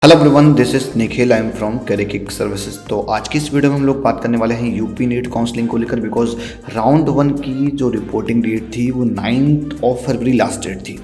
Hello everyone, this is Nikhil. I am from कैरिकिक services. तो आज की इस वीडियो में हम लोग बात करने वाले हैं यूपी नीट काउंसलिंग को लेकर। बिकॉज राउंड 1 की जो रिपोर्टिंग डेट थी वो 9 फरवरी लास्ट डेट थी।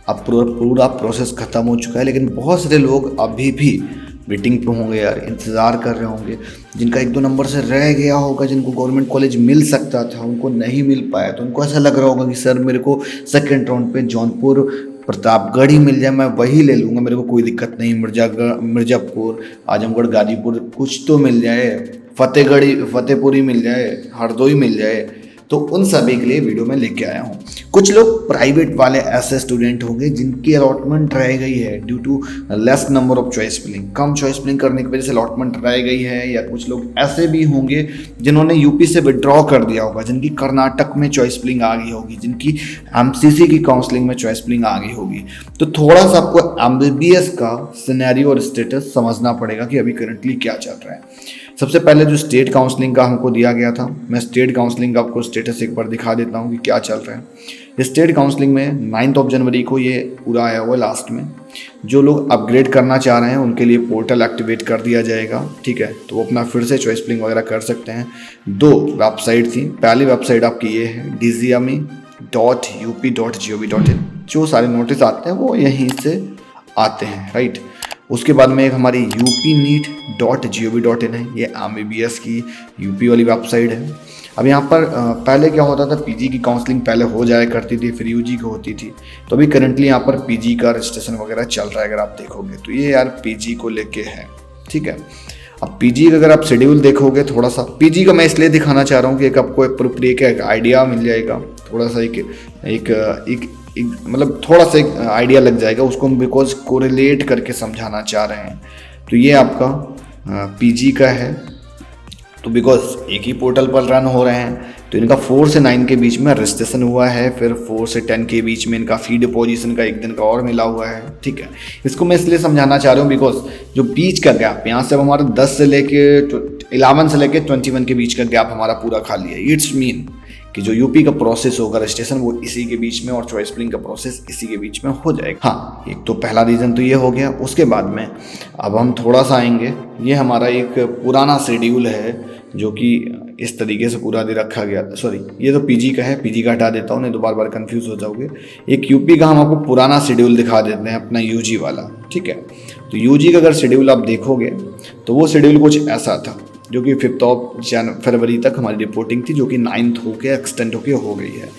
अब पूरा प्रोसेस खत्म हो चुका है, लेकिन बहुत सारे लोग अभी भी वेटिंग पे होंगे यार, इंतज़ार कर रहे होंगे। जिनका 1-2 नंबर से रह गया होगा, जिनको गवर्नमेंट कॉलेज मिल सकता था उनको नहीं मिल पाया, तो उनको ऐसा लग रहा होगा कि सर मेरे को सेकेंड राउंड पे जौनपुर प्रतापगढ़ ही मिल जाए, मैं वही ले लूँगा, मेरे को कोई दिक्कत नहीं। मिर्ज़ापुर, आजमगढ़, गाजीपुर कुछ तो मिल जाए, फतेहपुर ही मिल जाए, हरदोई मिल जाए। तो उन सभी के लिए वीडियो में लेके आया हूँ। कुछ लोग प्राइवेट वाले ऐसे स्टूडेंट होंगे जिनकी अलॉटमेंट रह गई है due to less number of choice filling, कम चॉइस फिलिंग करने की वजह से अलॉटमेंट रह गई है। या कुछ लोग ऐसे भी होंगे जिन्होंने यूपी से विड्रॉ कर दिया होगा, जिनकी कर्नाटक में चॉइस फिलिंग आ गई होगी, जिनकी एमसीसी की काउंसलिंग में चॉइस फिलिंग आ गई होगी। तो थोड़ा सा आपको एमबीबीएस का सिनेरियो और स्टेटस समझना पड़ेगा कि अभी करंटली क्या चल रहा है। सबसे पहले जो स्टेट काउंसलिंग का हमको दिया गया था, मैं स्टेट काउंसलिंग का आपको स्टेटस एक बार दिखा देता हूँ कि क्या चल रहा है। स्टेट काउंसलिंग में 9 जनवरी को ये पूरा आया हुआ है लास्ट में। जो लोग अपग्रेड करना चाह रहे हैं उनके लिए पोर्टल एक्टिवेट कर दिया जाएगा, ठीक है। तो वो अपना फिर से चॉइस फिलिंग वगैरह कर सकते हैं। 2 वेबसाइट थी। पहली वेबसाइट आपकी ये है dgme.up.gov.in। जो सारे नोटिस आते हैं वो यहीं से आते हैं, राइट। उसके बाद में एक हमारी upneet.gov.in है, ये एमबीबीएस की यूपी वाली वेबसाइट है। अब यहाँ पर पहले क्या होता था, पीजी की काउंसलिंग पहले हो जाया करती थी, फिर यूजी की होती थी। तो अभी करंटली यहाँ पर पीजी का रजिस्ट्रेशन वगैरह चल रहा है। अगर आप देखोगे तो ये यार पीजी को लेके है, ठीक है। अब पीजी का अगर आप शेड्यूल देखोगे, थोड़ा सा पीजी का मैं इसलिए दिखाना चाह रहा हूँ कि एक आपको एक आइडिया मिल जाएगा, थोड़ा सा एक मतलब थोड़ा सा एक आइडिया लग जाएगा उसको हम बिकॉज कोरिलेट करके समझाना चाह रहे हैं। तो ये आपका पीजी का है। तो बिकॉज एक ही पोर्टल पर रन हो रहे हैं, तो इनका 4 से 9 के बीच में रजिस्ट्रेशन हुआ है, फिर 4 से 10 के बीच में इनका फी डिपोजिशन का 1 दिन का और मिला हुआ है, ठीक है। इसको मैं इसलिए समझाना चाह रहा हूँ बिकॉज जो बीच का गैप यहाँ से अब हमारा 10 से लेके 11 से लेके 21 के बीच का गैप हमारा पूरा खाली है। इट्स मीन कि जो यूपी का प्रोसेस होगा रजिस्ट्रेशन वो इसी के बीच में और चॉइस फिलिंग का प्रोसेस इसी के बीच में हो जाएगा। हाँ, एक तो पहला रीज़न तो ये हो गया। उसके बाद में अब हम थोड़ा सा आएंगे, ये हमारा एक पुराना शेड्यूल है जो कि इस तरीके से पूरा दे रखा गया। सॉरी, ये तो पीजी का है, पीजी का हटा देता हूँ, नहीं तो बार बार कंफ्यूज हो जाओगे। एक यूपी का हम आपको पुराना शेड्यूल दिखा देते हैं, अपना यूजी वाला, ठीक है। तो यूजी का अगर शेड्यूल आप देखोगे तो वो शेड्यूल कुछ ऐसा था जो कि 5 फरवरी तक हमारी रिपोर्टिंग थी, जो कि 9 होके एक्सटेंड होके हो गई है।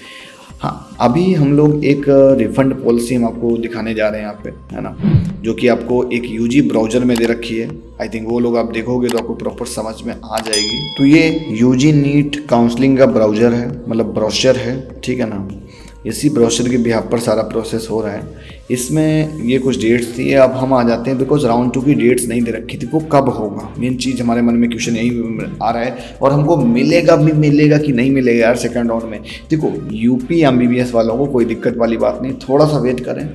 हाँ, अभी हम लोग एक रिफंड पॉलिसी हम आपको दिखाने जा रहे हैं यहाँ पे, है ना, जो कि आपको एक यूजी ब्राउज़र में दे रखी है। आई थिंक वो लोग आप देखोगे तो आपको प्रॉपर समझ में आ जाएगी। तो ये यूजी नीट काउंसलिंग का ब्राउज़र है, मतलब ब्रोशर है, ठीक है ना। इसी ब्रोशर के बिहाफ पर सारा प्रोसेस हो रहा है। इसमें ये कुछ डेट्स थी, अब हम आ जाते हैं बिकॉज राउंड 2 की डेट्स नहीं दे रखी थी, वो कब होगा मेन चीज़ हमारे मन में क्वेश्चन यही आ रहा है। और हमको मिलेगा कि नहीं मिलेगा यार सेकंड राउंड में। देखो, यूपी एमबीबीएस वालों को कोई दिक्कत वाली बात नहीं, थोड़ा सा वेट करें,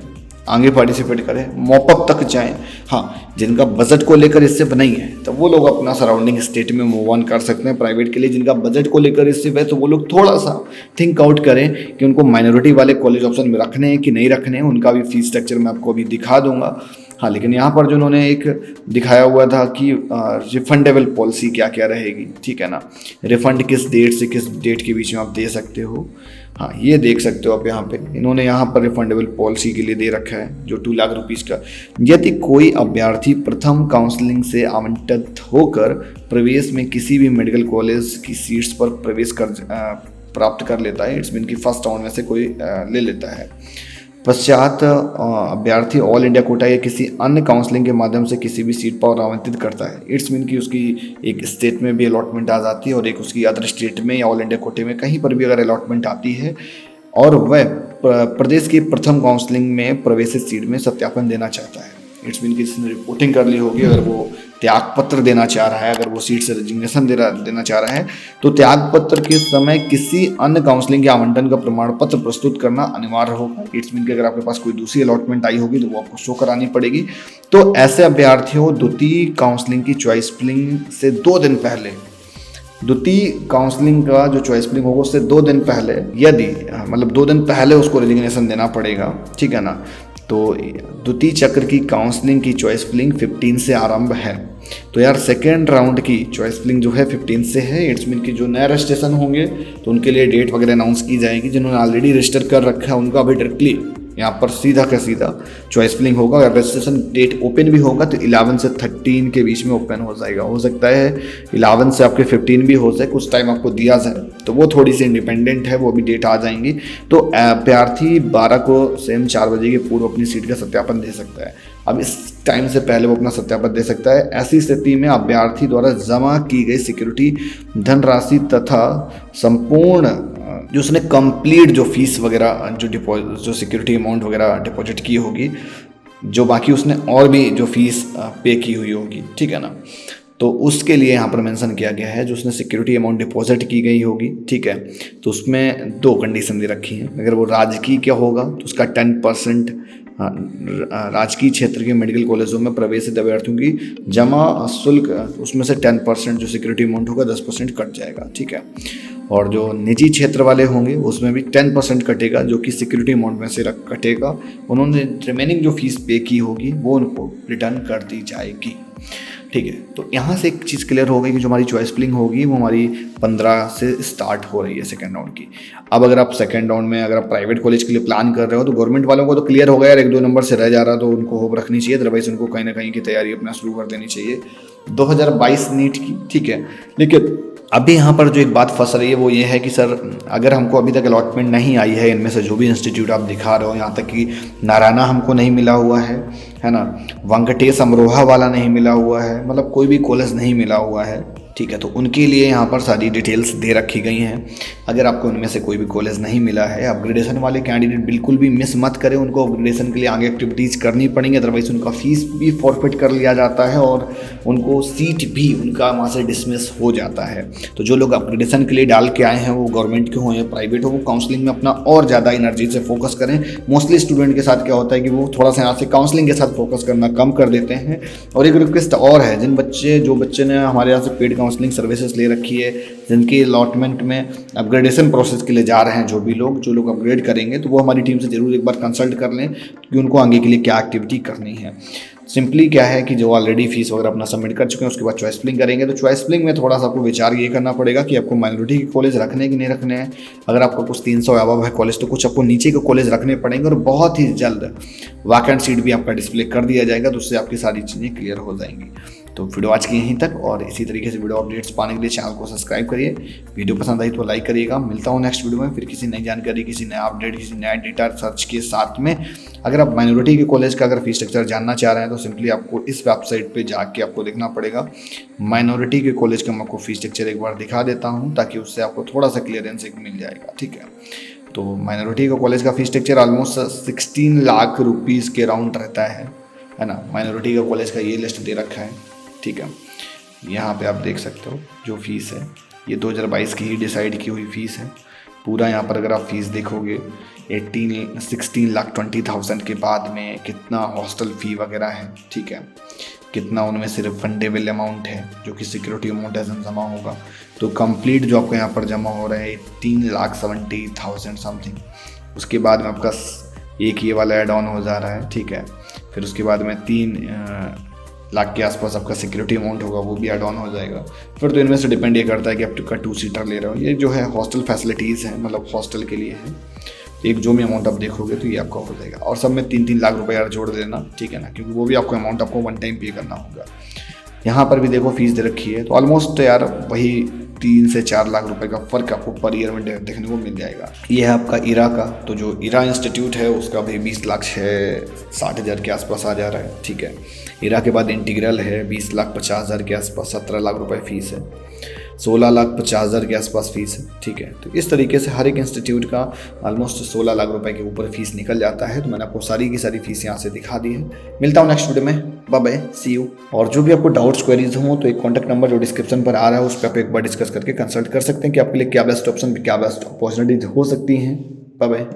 आगे पार्टिसिपेट करें, मॉपअप तक जाएं। हाँ, जिनका बजट को लेकर इससे नहीं है तो वो लोग अपना सराउंडिंग स्टेट में मूव ऑन कर सकते हैं प्राइवेट के लिए। जिनका बजट को लेकर इससे है तो वो लोग थोड़ा सा थिंक आउट करें कि उनको माइनॉरिटी वाले कॉलेज ऑप्शन में रखने हैं कि नहीं रखने हैं। उनका भी फीस स्ट्रक्चर मैं आपको अभी दिखा दूंगा। हाँ, लेकिन यहाँ पर जो उन्होंने एक दिखाया हुआ था कि रिफंडेबल पॉलिसी क्या क्या रहेगी, ठीक है ना। रिफंड किस डेट से किस डेट के बीच में आप दे सकते हो। हाँ, ये देख सकते हो आप यहाँ पे, इन्होंने यहाँ पर रिफंडेबल पॉलिसी के लिए दे रखा है जो 2 लाख रुपीज़ का। यदि कोई अभ्यर्थी प्रथम काउंसलिंग से आवंटित होकर प्रवेश में किसी भी मेडिकल कॉलेज की सीट्स पर प्रवेश प्राप्त कर लेता है, इट्स मीन की फर्स्ट राउंड में से कोई ले लेता है। पश्चात अभ्यर्थी ऑल इंडिया कोटा या किसी अन्य काउंसलिंग के माध्यम से किसी भी सीट पर आवंटित करता है, इट्स मीन कि उसकी एक स्टेट में भी अलॉटमेंट आ जाती है और एक उसकी अदर स्टेट में या ऑल इंडिया कोटे में कहीं पर भी अगर अलॉटमेंट आती है और वह प्रदेश की प्रथम काउंसलिंग में प्रवेशित सीट में सत्यापन देना चाहता है, इट्स मीन कि जिसने रिपोर्टिंग कर ली होगी, अगर वो त्याग पत्र देना चाह रहा है, अगर वो सीट से रेजिग्नेशन देना चाह रहा है, तो त्याग पत्र के समय किसी अन्य काउंसलिंग के आवंटन का प्रमाण पत्र प्रस्तुत करना अनिवार्य होगा। इट्स मीन कि अगर आपके पास कोई दूसरी अलॉटमेंट आई होगी तो वो आपको शो करानी पड़ेगी। तो ऐसे अभ्यर्थियों द्वितीय काउंसलिंग की चॉइस फिलिंग से 2 दिन पहले, द्वितीय काउंसलिंग का जो चॉइस फिलिंग होगा उससे 2 दिन पहले, यदि मतलब 2 दिन पहले उसको रेजिग्नेशन देना पड़ेगा, ठीक है ना। तो द्वितीय चक्र की काउंसलिंग की चॉइस फिलिंग 15 से आरंभ है। तो यार सेकेंड राउंड की चॉइस फिलिंग जो है 15 से है। इट्स मीन कि जो नए रजिस्ट्रेशन होंगे तो उनके लिए डेट वगैरह अनाउंस की जाएगी। जिन्होंने ऑलरेडी रजिस्टर कर रखा है उनका अभी डायरेक्टली यहाँ पर सीधा का सीधा चॉइस फिलिंग होगा। अगर रजिस्ट्रेशन डेट ओपन भी होगा तो 11 से 13 के बीच में ओपन हो जाएगा। हो सकता है 11 से आपके 15 भी हो जाए, कुछ टाइम आपको दिया जाए, तो वो थोड़ी सी इंडिपेंडेंट है, वो भी डेट आ जाएंगी। तो अभ्यर्थी 12 को सेम 4 बजे के पूर्व अपनी सीट का सत्यापन दे सकता है। अब इस टाइम से पहले वो अपना सत्यापन दे सकता है। ऐसी स्थिति में अभ्यर्थी द्वारा जमा की गई सिक्योरिटी धनराशि तथा संपूर्ण जो उसने कंप्लीट जो फीस वगैरह जो सिक्योरिटी अमाउंट वगैरह डिपॉजिट की होगी, जो बाकी उसने और भी जो फीस पे की हुई होगी, ठीक है ना, तो उसके लिए यहाँ पर मेंशन किया गया है। जो उसने सिक्योरिटी अमाउंट डिपॉजिट की गई होगी, ठीक है, तो उसमें 2 कंडीशन दे रखी हैं। अगर वो राजकीय क्या होगा तो उसका 10% राजकीय क्षेत्र के मेडिकल कॉलेजों में प्रवेश अभ्यर्थियों की जमा शुल्क उसमें से 10% जो सिक्योरिटी अमाउंट होगा 10% कट जाएगा, ठीक है। और जो निजी क्षेत्र वाले होंगे उसमें भी 10% कटेगा, जो कि सिक्योरिटी अमाउंट में से कटेगा। उन्होंने रिमेनिंग जो फीस पे की होगी वो उनको रिटर्न कर दी जाएगी, ठीक है। तो यहाँ से एक चीज़ क्लियर हो गई कि जो हमारी चॉइस फिलिंग होगी वो हमारी 15 से स्टार्ट हो रही है सेकेंड राउंड की। अब अगर आप सेकेंड राउंड में अगर आप प्राइवेट कॉलेज के लिए प्लान कर रहे हो तो गवर्नमेंट वालों को तो क्लियर हो गया यार, 1-2 नंबर से रह जा रहा तो उनको होप रखनी चाहिए, अदरवाइज उनको कहीं ना कहीं की तैयारी अपना शुरू कर देनी चाहिए 2022 नीट की, ठीक है। लेकिन अभी यहाँ पर जो एक बात फंस रही है वो ये है कि सर अगर हमको अभी तक अलॉटमेंट नहीं आई है इनमें से जो भी इंस्टीट्यूट आप दिखा रहे हो, यहाँ तक कि नारायणा हमको नहीं मिला हुआ है ना, वेंकटेश अमरोहा वाला नहीं मिला हुआ है, मतलब कोई भी कॉलेज नहीं मिला हुआ है, ठीक है। तो उनके लिए यहाँ पर सारी डिटेल्स दे रखी गई हैं। अगर आपको उनमें से कोई भी कॉलेज नहीं मिला है, अपग्रेडेशन वाले कैंडिडेट बिल्कुल भी मिस मत करें, उनको अपग्रेडेशन के लिए आगे एक्टिविटीज़ करनी पड़ेंगी, अदरवाइज उनका फीस भी फॉरफिट कर लिया जाता है और उनको सीट भी उनका वहाँ से डिसमिस हो जाता है। तो जो लोग अपग्रेडेशन के लिए डाल के आए हैं वो गवर्नमेंट के हों या प्राइवेट हो, वो काउंसलिंग में अपना और ज़्यादा एनर्जी से फोकस करें। मोस्टली स्टूडेंट के साथ क्या होता है कि वो थोड़ा सा यहाँ से काउंसलिंग के साथ फोकस करना कम कर देते हैं। और एक रिक्वेस्ट और है, जो बच्चे ने हमारे यहाँ से पेड काउंसलिंग सर्विसेज ले रखी है, जिनके अलॉटमेंट में अपग्रेडेशन प्रोसेस के लिए जा रहे हैं, जो लोग अपग्रेड करेंगे, तो वो हमारी टीम से जरूर एक बार कंसल्ट कर लें कि उनको आगे के लिए क्या एक्टिविटी करनी है। सिंपली क्या है कि जो ऑलरेडी फीस वगैरह अपना सबमिट कर चुके हैं उसके बाद चॉइस फिलिंग करेंगे, तो चॉइस फिलिंग में थोड़ा सा आपको विचार ये करना पड़ेगा कि आपको माइनॉरिटी के कॉलेज रखने कि नहीं रखने हैं। अगर आपका कुछ 300 अबव है कॉलेज तो कुछ आपको नीचे के कॉलेज रखने पड़ेंगे और बहुत ही जल्द वैकेंट सीट भी आपका डिस्प्ले कर दिया जाएगा, तो उससे आपकी सारी चीज़ें क्लियर हो जाएंगी। तो वीडियो आज की यहीं तक, और इसी तरीके से वीडियो अपडेट्स पाने के लिए चैनल को सब्सक्राइब करिए। वीडियो पसंद आई तो लाइक करिएगा। मिलता हूँ नेक्स्ट वीडियो में फिर किसी नई जानकारी, किसी नया अपडेट, किसी नया डेटा रिसर्च के साथ में। अगर आप माइनॉरिटी के कॉलेज का अगर फीस स्ट्रक्चर जानना चाह रहे हैं तो सिंपली आपको इस वेबसाइट पे जाके आपको देखना पड़ेगा। माइनॉरिटी के कॉलेज का मैं आपको फीस स्ट्रक्चर एक बार दिखा देता हूँ ताकि उससे आपको थोड़ा सा क्लियरेंस एक मिल जाएगा, ठीक है। तो माइनॉरिटी का कॉलेज का fees structure almost 16 lakh rupees के राउंड रहता है ना। माइनॉरिटी का कॉलेज का ये लिस्ट दे रखा है, ठीक है। यहाँ पे आप देख सकते हो जो फीस है ये 2022 की ही डिसाइड की हुई फीस है। पूरा यहाँ पर अगर आप फीस देखोगे 16,20,000 के बाद में कितना हॉस्टल फ़ी वगैरह है, ठीक है, कितना उनमें सिर्फ फंडेबल अमाउंट है जो कि सिक्योरिटी अमाउंट एज जमा होगा। तो कंप्लीट जो आपको यहाँ पर जमा हो रहा है 3,70,000 समथिंग। उसके बाद में आपका एक ये वाला एड ऑन हो जा रहा है, ठीक है। फिर उसके बाद में 3 लाख के आसपास आपका सिक्योरिटी अमाउंट होगा, वो भी एड ऑन हो जाएगा। फिर तो इनमें से डिपेंड ये करता है कि आप का 2 सीटर ले रहे हो। ये जो है हॉस्टल फैसिलिटीज़ हैं, मतलब हॉस्टल के लिए है। एक जो भी अमाउंट आप देखोगे तो ये आपका हो जाएगा, और सब में 3-3 लाख रुपए यार जोड़ देना, ठीक है ना, क्योंकि वो भी आपको अमाउंट आपको वन टाइम पे करना होगा। यहाँ पर भी देखो फीस दे रखी है, तो ऑलमोस्ट यार वही 3 से 4 लाख रुपए का फ़र्क आपको पर ईयर में देखने को मिल जाएगा। ये है आपका इरा का, तो जो इरा इंस्टीट्यूट है उसका भी 20,60,000 के आसपास आ जा रहा है, ठीक है। इरा के बाद इंटीग्रल है 20,50,000 के आसपास, 17 लाख रुपए फीस है। 16,50,000 के आसपास फीस है, ठीक है। तो इस तरीके से हर एक इंस्टीट्यूट का ऑलमोस्ट 16 लाख रुपए के ऊपर फीस निकल जाता है। तो मैंने आपको सारी की सारी फीस यहाँ से दिखा दी है। मिलता हूँ नेक्स्ट वीडियो में, बाय बाय, सी यू। और जो भी आपको डाउट्स क्वेरीज हो तो एक कॉन्टैक्ट नंबर जो डिस्क्रिप्शन पर आ रहा है उस पर आप एक बार डिस्कस करके कंसल्ट कर सकते हैं कि आपके लिए क्या बेस्ट ऑप्शन, क्या बेस्ट अपॉर्चुनिटीज हो सकती हैं। Bye bye.